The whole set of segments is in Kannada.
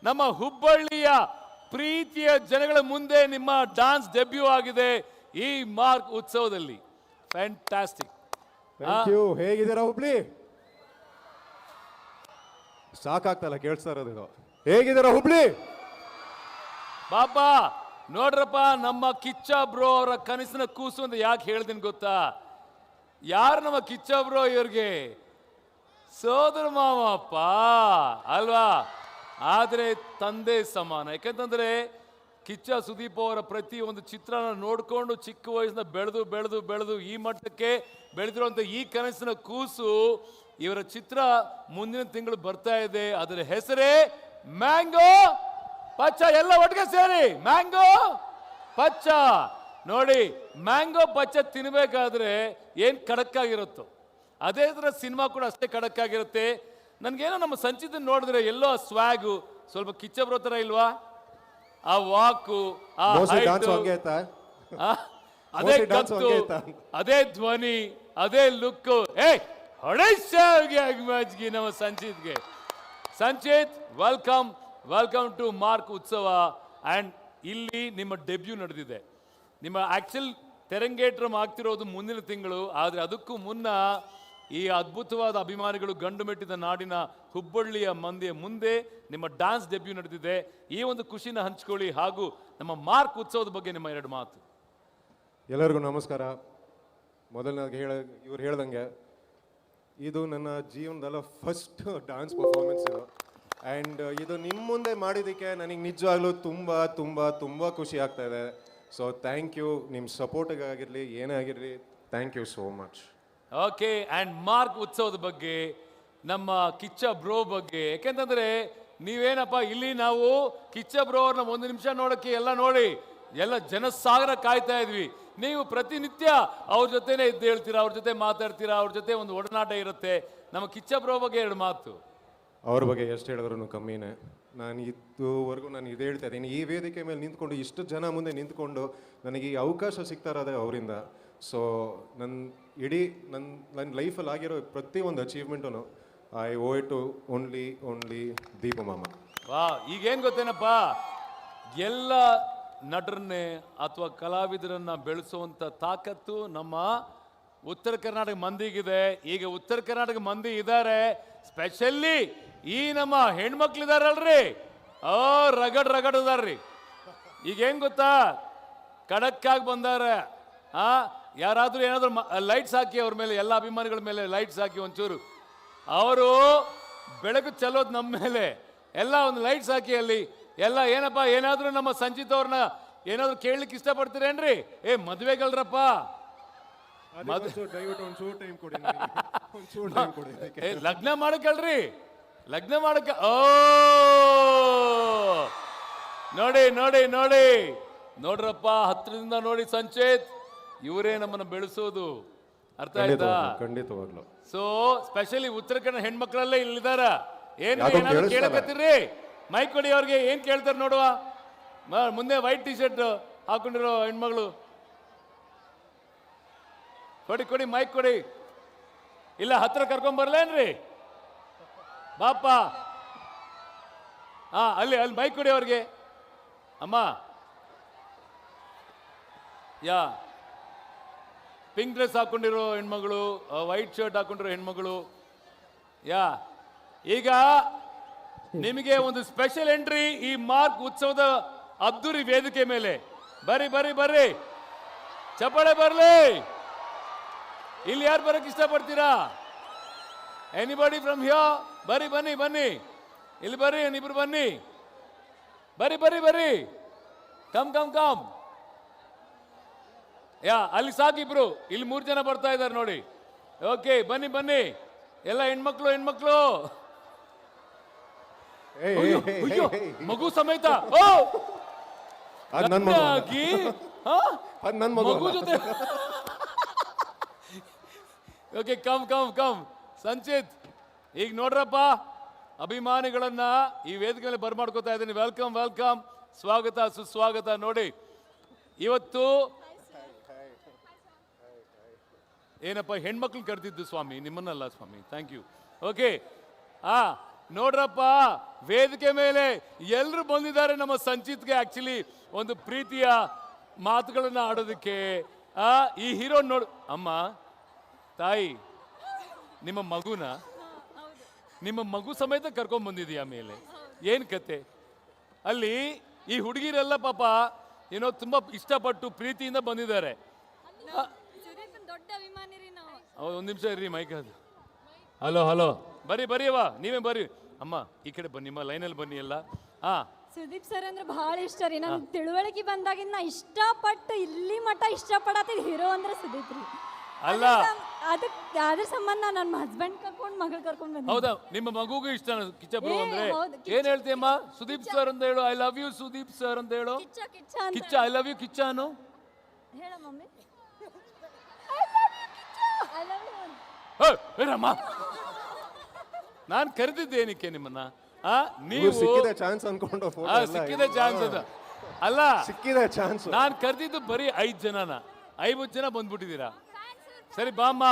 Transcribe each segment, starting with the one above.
ನಮ್ಮ ಹುಬ್ಬಳ್ಳಿಯ ಪ್ರೀತಿಯ ಜನಗಳ ಮುಂದೆ ನಿಮ್ಮ ಡಾನ್ಸ್ ಡೆಬ್ಯೂ ಆಗಿದೆ ಈ ಮಾರ್ಕ್ ಉತ್ಸವದಲ್ಲಿ. ಫ್ಯಾಂಟಾಸ್ಟಿಕ್. Thank you. ಹೇಗಿದ್ದೀರಾ ಹುಬ್ಳಿ? ಸಾಕಾಗ್ತಲ್ಲ ಕೇಳಿಸ್ತಾ ಇರೋದು. ಹೇಗಿದ್ದೀರಾ ಹುಬ್ಳಿ? ಬಾಬಾ ನೋಡ್ರಪ್ಪ, ನಮ್ಮ ಕಿಚ್ಚ ಬ್ರೋ ಅವರ ಕನಸಿನ ಕೂಸು ಅಂತ ಯಾಕೆ ಹೇಳ್ತೀನಿ ಗೊತ್ತಾ? ಯಾರು ನಮ್ಮ ಕಿಚ್ಚ ಬ್ರೋ? ಇವ್ರಿಗೆ ಸೋದರ ಮಾವ ಅಪ್ಪ ಅಲ್ವಾ, ಆದರೆ ತಂದೆ ಸಮಾನ. ಯಾಕಂತಂದ್ರೆ ಕಿಚ್ಚ ಸುದೀಪ್ ಅವರ ಪ್ರತಿ ಒಂದು ಚಿತ್ರನ ನೋಡ್ಕೊಂಡು ಚಿಕ್ಕ ವಯಸ್ಸಿನ ಬೆಳೆದು ಬೆಳೆದು ಬೆಳೆದು ಈ ಮಟ್ಟಕ್ಕೆ ಬೆಳೆದಿರುವಂಥ ಈ ಕನಸಿನ ಕೂಸು ಇವರ ಚಿತ್ರ ಮುಂದಿನ ತಿಂಗಳು ಬರ್ತಾ ಇದೆ. ಅದರ ಹೆಸರೇ ಮ್ಯಾಂಗೋ ಪಚ್ಚ. ಎಲ್ಲ ಒಟ್ಟಿಗೆ ಸೇರಿ ಮ್ಯಾಂಗೋ ಪಚ್ಚ. ನೋಡಿ, ಮ್ಯಾಂಗೋ ಪಚ್ಚ ತಿನ್ಬೇಕಾದ್ರೆ ಏನ್ ಖಡಕ್ಕಾಗಿರುತ್ತೋ ಅದೇ ತರ ಸಿನಿಮಾ ಕೂಡ ಅಷ್ಟೇ ಖಡಕ್ಕಾಗಿರುತ್ತೆ. ನನ್ಗೇನೋ ನಮ್ಮ ಸಂಚಿತ ನೋಡಿದ್ರೆ ಎಲ್ಲೋ ಆ ಸ್ವ್ಯಾಗು ಸ್ವಲ್ಪ ಕಿಚ್ಚ ಬ್ರೋ ತರ ಇಲ್ವಾ? ಆ ವಾಕು, ಆ ಅದೇ ಕತ್ತು, ಅದೇ ಧ್ವನಿ, ಅದೇ ಲುಕ್. ಹೊಡೆಸ್ಗಿ ನಮ್ಮ ಸಂಚಿತ್ಗೆ. Sanchith, welcome welcome to Mark ಉತ್ಸವ. ಅಂಡ್ ಇಲ್ಲಿ ನಿಮ್ಮ ಡೆಬ್ಯೂ ನಡೆದಿದೆ. ನಿಮ್ಮ ಆಕ್ಚುಲ್ ತೆರಂಗೇಟ್ರಮ್ ಆಗ್ತಿರೋದು ಮುಂದಿನ ತಿಂಗಳು. ಆದರೆ ಅದಕ್ಕೂ ಮುನ್ನ ಈ ಅದ್ಭುತವಾದ ಅಭಿಮಾನಿಗಳು ಗಂಡು ಮೆಟ್ಟಿದ ನಾಡಿನ ಹುಬ್ಬಳ್ಳಿಯ ಮಂದಿಯ ಮುಂದೆ ನಿಮ್ಮ ಡ್ಯಾನ್ಸ್ ಡೆಬ್ಯೂ ನಡೆದಿದೆ. ಈ ಒಂದು ಖುಷಿನ ಹಂಚ್ಕೊಳ್ಳಿ, ಹಾಗೂ ನಮ್ಮ ಮಾರ್ಕ್ ಉತ್ಸವದ ಬಗ್ಗೆ ನಿಮ್ಮ ಎರಡು ಮಾತು. ಎಲ್ಲರಿಗೂ ನಮಸ್ಕಾರ. ಮೊದಲನಾಗಿ ಇವ್ರು ಹೇಳ್ದಂಗೆ ಇದು ನನ್ನ ಜೀವನದಲ್ಲ ಫಸ್ಟ್ ಡ್ಯಾನ್ಸ್ ಪರ್ಫಾರ್ಮೆನ್ಸ್ ಇದು. ಆ್ಯಂಡ್ ಇದು ನಿಮ್ಮ ಮುಂದೆ ಮಾಡಿದ್ದಕ್ಕೆ ನನಗೆ ನಿಜವಾಗ್ಲೂ ತುಂಬ ತುಂಬ ತುಂಬ ಖುಷಿ ಆಗ್ತಾ ಇದೆ. So thank you. ನಿಮ್ಮ ಸಪೋರ್ಟಿಗಾಗಿರಲಿ ಏನೇ ಆಗಿರಲಿ, thank you so much. Okay. And Mark ಉತ್ಸವದ ಬಗ್ಗೆ, ನಮ್ಮ ಕಿಚ್ಚ ಬ್ರೋ ಬಗ್ಗೆ, ಯಾಕೆಂತಂದ್ರೆ ನೀವೇನಪ್ಪ ಇಲ್ಲಿ ನಾವು ಕಿಚ್ಚ ಬ್ರೋ ಅವ್ರನ್ನ ಒಂದು ನಿಮಿಷ ನೋಡೋಕ್ಕೆ ಎಲ್ಲ ನೋಡಿ ಎಲ್ಲ ಜನಸಾಗರ ಕಾಯ್ತಾ ಇದ್ವಿ. ನೀವು ಪ್ರತಿನಿತ್ಯ ಅವ್ರ ಜೊತೆನೇ ಇದ್ದು ಹೇಳ್ತೀರಾ, ಅವ್ರ ಜೊತೆ ಮಾತಾಡ್ತೀರಾ, ಅವ್ರ ಜೊತೆ ಒಂದು ಒಡನಾಟ ಇರುತ್ತೆ. ನಮ್ಮ ಕಿಚ್ಚ ಬ್ರೋ ಬಗ್ಗೆ ಎರಡು ಮಾತು. ಅವ್ರ ಬಗ್ಗೆ ಎಷ್ಟು ಹೇಳಿದ್ರು ಕಮ್ಮಿನೇ. ನಾನು ಇದುವರೆಗೂ ನಾನು ಇದು ಹೇಳ್ತಾ ಇದ್ದೀನಿ, ಈ ವೇದಿಕೆ ಮೇಲೆ ನಿಂತ್ಕೊಂಡು ಇಷ್ಟು ಜನ ಮುಂದೆ ನಿಂತ್ಕೊಂಡು ನನಗೆ ಈ ಅವಕಾಶ ಸಿಗ್ತಾ ಇರೋದೇ ಅವರಿಂದ. ಸೊ ನನ್ನ ಲೈಫಲ್ಲಿ ಆಗಿರೋ ಪ್ರತಿಯೊಂದು achievement I owe it to only Deepa ಮಾಮ. ವಾ, ಈಗೇನು ಗೊತ್ತೇನಪ್ಪ, ಎಲ್ಲ ನಟರನ್ನೇ ಅಥವಾ ಕಲಾವಿದರನ್ನ ಬೆಳೆಸುವಂಥ ತಾಕತ್ತು ನಮ್ಮ ಉತ್ತರ ಕರ್ನಾಟಕ ಮಂದಿಗಿದೆ. ಈಗ ಉತ್ತರ ಕರ್ನಾಟಕ ಮಂದಿ ಇದ್ದಾರೆ, ಸ್ಪೆಷಲಿ ಈ ನಮ್ಮ ಹೆಣ್ಮಕ್ಳಿದಾರಲ್ರಿ, ರಗಡ್ ಅದಾರ್ರಿ. ಈಗ ಏನ್ ಗೊತ್ತಾ, ಖಡಕ್ಕಾಗಿ ಬಂದಾರೆ. ಯಾರಾದ್ರೂ ಏನಾದ್ರು ಲೈಟ್ಸ್ ಹಾಕಿ ಅವ್ರ ಮೇಲೆ, ಎಲ್ಲ ಅಭಿಮಾನಿಗಳ ಮೇಲೆ ಲೈಟ್ಸ್ ಹಾಕಿ ಒಂಚೂರು. ಅವರು ಬೆಳಕು ಚೆಲ್ಲೋದು ನಮ್ಮ ಮೇಲೆ, ಎಲ್ಲ ಒಂದು ಲೈಟ್ಸ್ ಹಾಕಿ ಅಲ್ಲಿ ಎಲ್ಲ. ಏನಪ್ಪ, ಏನಾದ್ರೂ ನಮ್ಮ ಸಂಚಿತ್ ಅವ್ರನ್ನ ಏನಾದ್ರು ಕೇಳಲಿಕ್ಕೆ ಇಷ್ಟಪಡ್ತೀರೇನ್ರಿ? ಮದುವೆಗಲ್ರಪ್ಪ, ಲಗ್ನ ಮಾಡಕ್ಕಲ್ರಿ, ಲಗ್ನ ಮಾಡಕ್ಕೆ. ನೋಡಿ ನೋಡಿ ನೋಡಿ ನೋಡ್ರಪ್ಪ, ಹತ್ರದಿಂದ ನೋಡಿ ಸಂಚಿತ್, ಇವರೇ ನಮ್ಮನ್ನ ಬೆಳೆಸೋದು. ಅರ್ಥ ಆಯ್ತಾ? ಖಂಡಿತವಾಗ್ಲು. So specially Uttara Kannada ಹೆಣ್ಮಕ್ಳಲ್ಲೇ ಇಲ್ಲಿದಾರ. ಏನಾದ್ರು ಕೇಳಕತ್ತೀರಿ? ಮೈಕ್ ಕೊಡಿ ಅವ್ರಿಗೆ. ಏನ್ ಕೇಳ್ತಾರೆ ನೋಡುವ. ಮುಂದೆ ವೈಟ್ ಟಿ ಶರ್ಟ್ ಹಾಕೊಂಡಿರೋ ಹೆಣ್ಮಗಳು ಕೊಡಿ ಮೈಕ್ ಕೊಡಿ. ಇಲ್ಲ ಹತ್ರ ಕರ್ಕೊಂಡ್ ಬರ್ಲೇನ್ರಿ ಬಾಪ? ಅಲ್ಲಿ ಮೈಕ್ ಕೊಡಿ ಅವ್ರಿಗೆ. ಅಮ್ಮ, ಯಾ ಪಿಂಕ್ ಡ್ರೆಸ್ ಹಾಕೊಂಡಿರೋ ಹೆಣ್ಮಗಳು, ವೈಟ್ ಶರ್ಟ್ ಹಾಕೊಂಡಿರೋ ಹೆಣ್ಮಗಳು, ಯಾ. ಈಗ ನಿಮಗೆ ಒಂದು ಸ್ಪೆಷಲ್ ಎಂಟ್ರಿ ಈ ಮಾರ್ಕ್ ಉತ್ಸವದ ಅದ್ದೂರಿ ವೇದಿಕೆ ಮೇಲೆ. ಬರ್ರಿ, ಚಪ್ಪಾಳೆ ಬರ್ಲಿ. ಇಲ್ಲಿ ಯಾರು ಬರಕ್ ಇಷ್ಟಪಡ್ತೀರಾ? Anybody from here? ಬನ್ನಿ ಇಲ್ಲಿ ಬರ್ರಿ, ಇಬ್ರು ಬನ್ನಿ. ಬರ್ರಿ ಕಮ್. ಯಾ, ಅಲ್ಲಿ ಸಾಕಿಬ್ರು, ಇಲ್ಲಿ 3 ಜನ ಬರ್ತಾ ಇದ್ದಾರೆ ನೋಡಿ. ಓಕೆ, ಬನ್ನಿ ಎಲ್ಲ ಹೆಣ್ಮಕ್ಳು. ಮಗು ಸಮೇತ. ಮಗು ಜೊತೆ. Okay, come Sanchit. ಈಗ ನೋಡ್ರಪ್ಪ, ಅಭಿಮಾನಿಗಳನ್ನ ಈ ವೇದಿಕೆಯಲ್ಲಿ ಬರ್ಮಾಡ್ಕೋತಾ ಇದ್ದೀನಿ. ವೆಲ್ಕಮ್, ಸ್ವಾಗತ ಸುಸ್ವಾಗತ. ನೋಡಿ, ಇವತ್ತು ಏನಪ್ಪ ಹೆಣ್ಮಕ್ಳು ಕರೆದಿದ್ದು ಸ್ವಾಮಿ, ನಿಮ್ಮನ್ನಲ್ಲ ಸ್ವಾಮಿ. Thank you. ಓಕೆ, ನೋಡ್ರಪ್ಪ, ವೇದಿಕೆ ಮೇಲೆ ಎಲ್ಲರೂ ಬಂದಿದ್ದಾರೆ ನಮ್ಮ ಸಂಚಿತ್ಗೆ ಆಕ್ಚುಲಿ ಒಂದು ಪ್ರೀತಿಯ ಮಾತುಗಳನ್ನ ಆಡೋದಕ್ಕೆ. ಈ ಹೀರೋ ನೋಡು ಅಮ್ಮ, ತಾಯಿ, ನಿಮ್ಮ ಮಗುನ ನಿಮ್ಮ ಮಗು ಸಮೇತ ಕರ್ಕೊಂಡ್ ಬಂದಿದೀಯ ಮೇಲೆ. ಏನ್ ಕತೆ ಅಲ್ಲಿ? ಈ ಹುಡುಗಿರೆಲ್ಲ ಪಾಪ ಏನೋ ತುಂಬಾ ಇಷ್ಟಪಟ್ಟು ಪ್ರೀತಿಯಿಂದ ಬಂದಿದ್ದಾರೆ. ದೊಡ್ಡ ಅಭಿಮಾನಿ ರೀ ನಾವು. ಒಂದ್ ನಿಮಿಷ ಇರ್ರಿ, ಮೈಕ್ ಅದು. ಹಲೋ ಹಲೋ, ಬರ್ರಿ ಅವ, ನೀವೇ ಬರ್ರಿ ಅಮ್ಮ, ಈ ಕಡೆ ಬನ್ನಿ, ನಿಮ್ಮ ಲೈನಲ್ಲಿ ಬನ್ನಿ ಎಲ್ಲ. ಸುದೀಪ್ ಸರ್ ಅಂದ್ರೆ ಬಹಳ ಇಷ್ಟ ರೀ. ನನ್ ತಿಳುವಳಿಕೆ ಬಂದಾಗಿಂದ ನಾ ಇಷ್ಟಪಟ್ಟು ಇಲ್ಲಿ ಮಟ್ಟ ಇಷ್ಟಪಡತ್ತಿದ್ ಹೀರೋ ಅಂದ್ರೆ ಸುದೀಪ್ ರೀ. ಅಲ್ಲ, ಅದ್ರ ಸಂಬಂಧ ನನ್ನ ಹಸ್ಬೆಂಡ್ ಕರ್ಕೊಂಡು ಮಗಳು ಕರ್ಕೊಂಡು ಬಂದ. ಹೌದಾ? ನಿಮ್ಮ ಮಗುಗೂ ಇಷ್ಟ ಕಿಚ್ಚ ಬ್ರೋ ಅಂದ್ರೆ? ಹೌದು, ಏನ್ ಹೇಳ್ತೀಯಮ್ಮ? ಸುದೀಪ್ ಸರ್ ಅಂತ ಹೇಳು, I love you Sudeep sir ಅಂತ ಹೇಳು. Kichcha I love you Kichcha ಅನು ಹೇಳ ಮಮ್ಮಿ. ರಮ್ಮ, ನಾನ್ ಕರೆದಿದ್ದೇನಕ್ಕೆ ನಿಮ್ಮನ್ನ? ನೀವು ಸಿಕ್ಕಿದ ಚಾನ್ಸ್ ಅನ್ಕೊಂಡು ಸಿಕ್ಕಿದೆ ಚಾನ್ಸ್ ಅದು ಅಲ್ಲ, ಸಿಕ್ಕಿದೆ ಚಾನ್ಸ್. ನಾನ್ ಕರೆದಿದ್ದು ಬರೀ 5 ಜನನ, 5 ಜನ ಬಂದ್ಬಿಟ್ಟಿದ್ದೀರಾ. ಸರಿ ಬಾಮ್ಮ,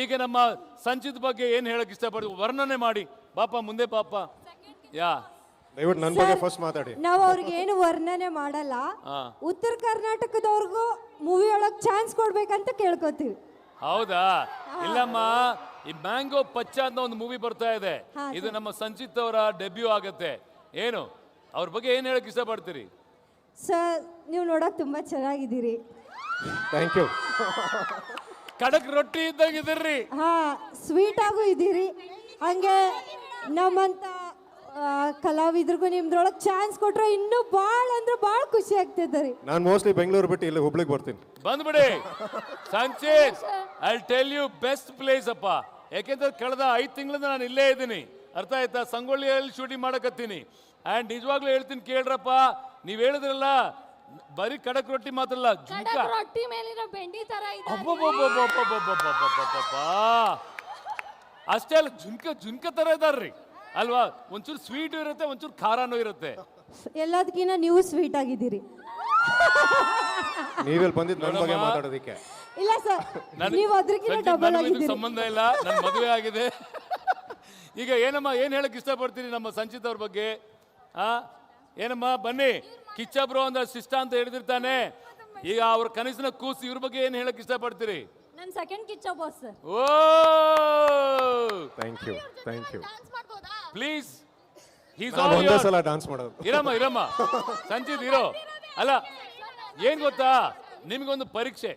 ಈಗ ನಮ್ಮ ಸಂಚಿತ್ ಬಗ್ಗೆ ಏನ್ ಹೇಳಕ್ ಇಷ್ಟಪಡ್ತೀವಿ ವರ್ಣನೆ ಮಾಡಿ. ಬಾಪ ಮುಂದೆ ಪಾಪ. ದಯವಿಟ್ಟು ನನ್ನ ಬಗ್ಗೆ ಫಸ್ಟ್ ಮಾತಾಡಿ. ನಾವು ಅವ್ರಿಗೆ ಏನು ವರ್ಣನೆ ಮಾಡಲ್ಲ. ಉತ್ತರ ಕರ್ನಾಟಕದವ್ರಿಗೂ ಮೂವಿ ಒಳಗ್ ಚಾನ್ಸ್ ಕೊಡ್ಬೇಕಂತ ಕೇಳ್ಕೊತೀವಿ. ಹೌದಾ? ಇಲ್ಲಮ್ಮ, ಈ ಮ್ಯಾಂಗೋ ಪಚ್ಚ ಅಂತ ಒಂದು ಮೂವಿ ಬರ್ತಾ ಇದೆ. ಇದು ನಮ್ಮ ಸಂಚಿತ್ ಅವರ ಡೆಬ್ಯೂ ಆಗತ್ತೆ. ಏನು ಅವ್ರ ಬಗ್ಗೆ ಏನ್ ಹೇಳಕ್ ಇಷ್ಟಪಡ್ತೀರಿ? ಸರ್, ನೀವು ನೋಡಕ್ ತುಂಬಾ ಚೆನ್ನಾಗಿದ್ದೀರಿ. Thank you. ಕಡಕ್ ರೊಟ್ಟಿ ಇದ್ದಂಗಿದ್ದೀರಿ. ಸ್ವೀಟ್ ಆಗು ಇದ್ದೀರಿ. ಹಂಗೆ ನಮ್ಮಂತ ಕಲಾವಿದ್ರಿಗೂ ನಿಮ್ದ್ರೊಳಗೆ ಚಾನ್ಸ್ ಕೊಟ್ರೆ ಇನ್ನೂ ಭಾಳ ಅಂದ್ರೆ ಭಾಳ ಖುಷಿ ಆಗ್ತದೆ. ನಾನು ಮೋಸ್ಟ್ಲಿ ಬೆಂಗಳೂರು ಬಿಟ್ಟು ಇಲ್ಲಿ ಹುಬ್ಳಿಗೆ ಬರ್ತೀನಿ. ಬಂದ್ಬಿಡಿ Sanchith, I tell you best place ಅಪ್ಪ. ಯಾಕೆಂದ್ರೆ ಕಳೆದ 5 ತಿಂಗಳಿಂದ ನಾನು ಇಲ್ಲೇ ಇದ್ದೀನಿ, ಅರ್ಥ ಆಯ್ತಾ? ಸಂಗೊಳ್ಳಿಯಲ್ಲಿ ಶೂಟಿಂಗ್ ಮಾಡಕತ್ತೀನಿ. ಅಂಡ್ ನಿಜವಾಗ್ಲೂ ಹೇಳ್ತೀನಿ ಕೇಳ್ರಪ್ಪ, ನೀವ್ ಹೇಳಿದ್ರಲ್ಲ ಬರೀ ಕಡಕ್ ರೊಟ್ಟಿ ಮಾತ್ರ ಅಲ್ಲ, ಜುಂಕ ರೊಟ್ಟಿ ಮೇಲಿರೋ ಬೆಂಡಿ ತರ ಇದೆ. ಅಷ್ಟೇ ಅಲ್ಲ, ಜುಂಕ ತರ ಇದಾರ್ರಿ ಅಲ್ವಾ? ಒಂಚೂರು ಸ್ವೀಟ್ ಇರುತ್ತೆ, ಒಂಚೂರು ಖಾರನೂ ಇರುತ್ತೆ. ಎಲ್ಲದಕ್ಕಿಂತ ನೀವು ಸ್ವೀಟ್ ಆಗಿದ್ದೀರಿ. ನೀವೆಲ್ಲಿ ಬಂದಿದ್ದು ನನ್ನ ಬಗ್ಗೆ ಮಾತಾಡೋದಕ್ಕೆ? ಇಲ್ಲ ಸರ್, ನೀವು ಅದಕ್ಕಿಂತ ಡಬಲ್ ಆಗಿದ್ದೀರಿ. ಸಂಬಂಧ ಇಲ್ಲ, ನನ್ನ ಮದುವೆ ಆಗಿದೆ. ಈಗ ಏನಮ್ಮ, ಏನ್ ಹೇಳಕ್ ಇಷ್ಟಪಡ್ತೀರಿ ನಮ್ಮ ಸಂಚಿತ್ ಅವ್ರ ಬಗ್ಗೆ? ಏನಮ್ಮ, ಬನ್ನಿ. ಕಿಚ್ಚ ಬ್ರೋ ಅಂದ್ರೆ ಶಿಷ್ಟ ಅಂತ ಹೇಳಿದಿರ್ತಾನೆ. ಈಗ ಅವ್ರ ಕನಸಿನ ಕೂಸು, ಇವ್ರ ಬಗ್ಗೆ ಏನ್ ಹೇಳಕ್ ಇಷ್ಟಪಡ್ತೀರಿ? ನನ್ನ second Kichcha boss sir. Oh thank you please, ಒಂದೇ ಸಲ ಡಾನ್ಸ್ ಮಾಡೋದು. ಇರಮ್ಮ ಸಂಚಿತ್ ಇರೋ. ಅಲ್ಲ, ಏನ್ ಗೊತ್ತಾ, ನಿಮ್ಗೊಂದು ಪರೀಕ್ಷೆ.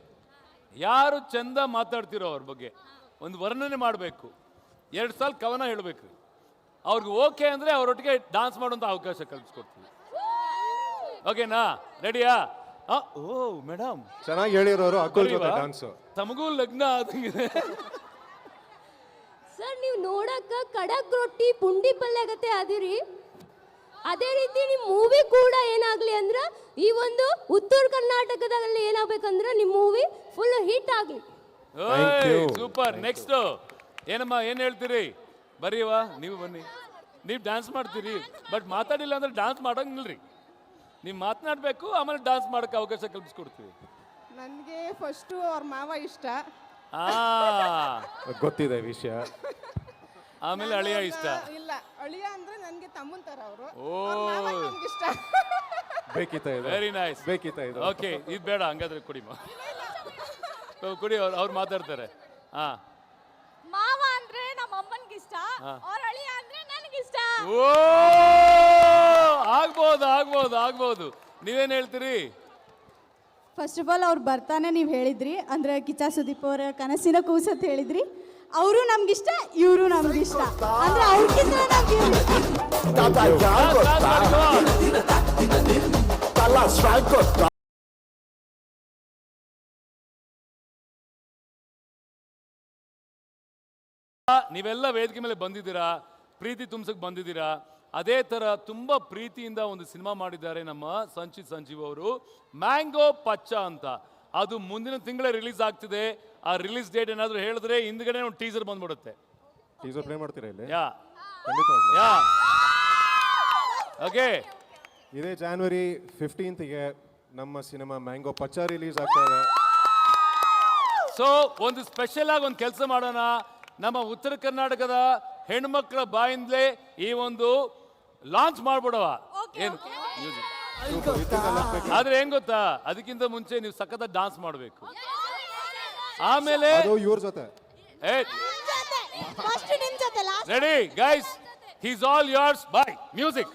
ಯಾರು ಚಂದ ಮಾತಾಡ್ತಿರೋ ಅವ್ರ ಬಗ್ಗೆ ಒಂದು ವರ್ಣನೆ ಮಾಡಬೇಕು. 2 ಸಾಲ ಕವನ ಹೇಳ್ಬೇಕು. ಅವ್ರಿಗೆ ಓಕೆ ಅಂದ್ರೆ ಅವರೊಟ್ಟಿಗೆ ಡಾನ್ಸ್ ಮಾಡುವಂತ ಅವಕಾಶ ಕಲ್ಪಿಸ್ಕೊಡ್ತೀವಿ. ಓಕೆನಾ? ರೆಡಿಯಾ? ಓ ಮೇಡಮ್, ಚೆನ್ನಾಗಿ ಹೇಳಿರೋರು ಅಕ್ಕಲ್ ಜೊತೆ ಡಾನ್ಸ್. ತಮಗೂ ಲಗ್ನ ಆದಂಗಿದೆ. ಸರ್, ನೀವು ನೋಡಕ್ಕ ಕಡಕ್ ರೊಟ್ಟಿ ಪುಂಡಿ ಪಲ್ಯ ಆಗತ್ತೆ ಅದಿರಿ. ಅದೇ ರೀತಿ ನಿಮ್ ಮೂವಿ ಕೂಡ ಏನಾಗ್ಲಿ ಅಂದ್ರ ಈ ಒಂದು ಉತ್ತರ ಕರ್ನಾಟಕದಲ್ಲಿ ಏನಾಗ್ಬೇಕಂದ್ರ ನಿಮ್ ಮೂವಿ ಫುಲ್ ಹಿಟ್ ಆಗ್ಲಿ. ಸೂಪರ್. ನೆಕ್ಸ್ಟ್ ಏನಮ್ಮ, ಏನ್ ಹೇಳ್ತೀರಿ? ಬರೀವಾ, ನೀವು ಬನ್ನಿ. ನೀವು ಡ್ಯಾನ್ಸ್ ಮಾಡ್ತೀರಿ, ಬಟ್ ಮಾತಾಡಿಲ್ಲ ಅಂದ್ರೆ ಡ್ಯಾನ್ಸ್ ಮಾಡಂಗಿಲ್ರಿ. ನೀವು ಮಾತನಾಡ್ಬೇಕು, ಆಮೇಲೆ ಡ್ಯಾನ್ಸ್ ಮಾಡಕ್ಕೆ ಅವಕಾಶ ಕಲ್ಪಿಸ್ಕೊಡ್ತೀವಿ. ನನಗೆ ಫಸ್ಟು ಅವ್ರ ಮಾವ ಇಷ್ಟ. ಗೊತ್ತಿದೆ ವಿಷಯ. ಆಮೇಲೆ ಅಳಿಯ ಇಷ್ಟ. ಇಲ್ಲ, ಅಳಿಯ ಅಂದ್ರೆ ನನಗೆ ತಮ್ಮನ ತರ ಅವರು. ಓ, ಇಷ್ಟ. ಬೇಕಿತ್ತ ಇದು? Very nice. ಬೇಕಿತ್ತ ಇದು? ಓಕೆ, ಇದು ಬೇಡ ಹಂಗಾದ್ರೆ ಕುಡಿಮ. ಕುಡಿ, ಅವ್ರು ಮಾತಾಡ್ತಾರೆ. ಮಾವ ಅಂದ್ರೆ ನಮ್ಮ ಅಮ್ಮನಿಗೆ ಇಷ್ಟ, ಅವ್ರ ಅಳಿಯ ಅಂದ್ರೆ ನನಗಿಷ್ಟ. ಓ, ಆಗ್ಬೋದು. ನೀವೇನ್ ಹೇಳ್ತೀರಿ? ಫಸ್ಟ್ ಆಫ್ ಆಲ್ ಅವ್ರು ಬರ್ತಾನೆ ನೀವು ಹೇಳಿದ್ರಿ, ಅಂದ್ರೆ ಕಿಚ್ಚ ಸುದೀಪ್ ಅವರ ಕನಸಿನ ಕೂಸು ಅಂತ ಹೇಳಿದ್ರಿ. ಅವರು ನಮ್ಗಿಷ್ಟ, ಇವರು ನಮ್ಗಿಷ್ಟ. ಅಂದ್ರೆ ಅವ್ರಿಗಿಂತ ನೀವೆಲ್ಲ ವೇದಿಕೆ ಮೇಲೆ ಬಂದಿದ್ದೀರಾ, ಪ್ರೀತಿ ತುಂಬಿಸಕ್ ಬಂದಿದ್ದೀರಾ. ಅದೇ ತರ ತುಂಬಾ ಪ್ರೀತಿಯಿಂದ ಒಂದು ಸಿನಿಮಾ ಮಾಡಿದ್ದಾರೆ ನಮ್ಮ ಸಂಚಿತ್ ಸಂಜೀವ್ ಅವರು, ಮ್ಯಾಂಗೋ ಪಚ್ಚ ಅಂತ. ಅದು ಮುಂದಿನ ತಿಂಗಳೇ ರಿಲೀಸ್ ಆಗ್ತಿದೆ. ಆ ರಿಲೀಸ್ ಡೇಟ್ ಏನಾದ್ರು ಹೇಳಿದ್ರೆ ಹಿಂದ್ಗಡೆ ಒಂದು ಟೀಸರ್ ಬಂದ್ಬಿಡುತ್ತೆ. ಟೀಸರ್ ಪ್ಲೇ ಮಾಡ್ತೀರಾ ಇಲ್ಲಿ? ಯಾ ಓಕೆ. ಇದೇ January 15ಗೆ ನಮ್ಮ ಸಿನಿಮಾ ಮ್ಯಾಂಗೋ ಪಚ್ಚ ರಿಲೀಸ್ ಆಗ್ತಾ ಇದೆ. ಸೊ ಒಂದು ಸ್ಪೆಷಲ್ ಆಗಿ ಒಂದು ಕೆಲಸ ಮಾಡೋಣ. ನಮ್ಮ ಉತ್ತರ ಕರ್ನಾಟಕದ ಹೆಣ್ಮಕ್ಳ ಬಾಯಿಂದಲೇ ಈ ಒಂದು ಲಾಂಚ್ ಮಾಡ್ಬಿಡವ ಏನು music. ಆದ್ರೆ ಹೆಂಗ್ ಗೊತ್ತಾ, ಅದಕ್ಕಿಂತ ಮುಂಚೆ ನೀವು ಸಖತ್ ಡಾನ್ಸ್ ಮಾಡಬೇಕು. ಆಮೇಲೆ ಅದು ಇವ್ರ ಜೊತೆ ready guys, he's all yours. Bye. Music.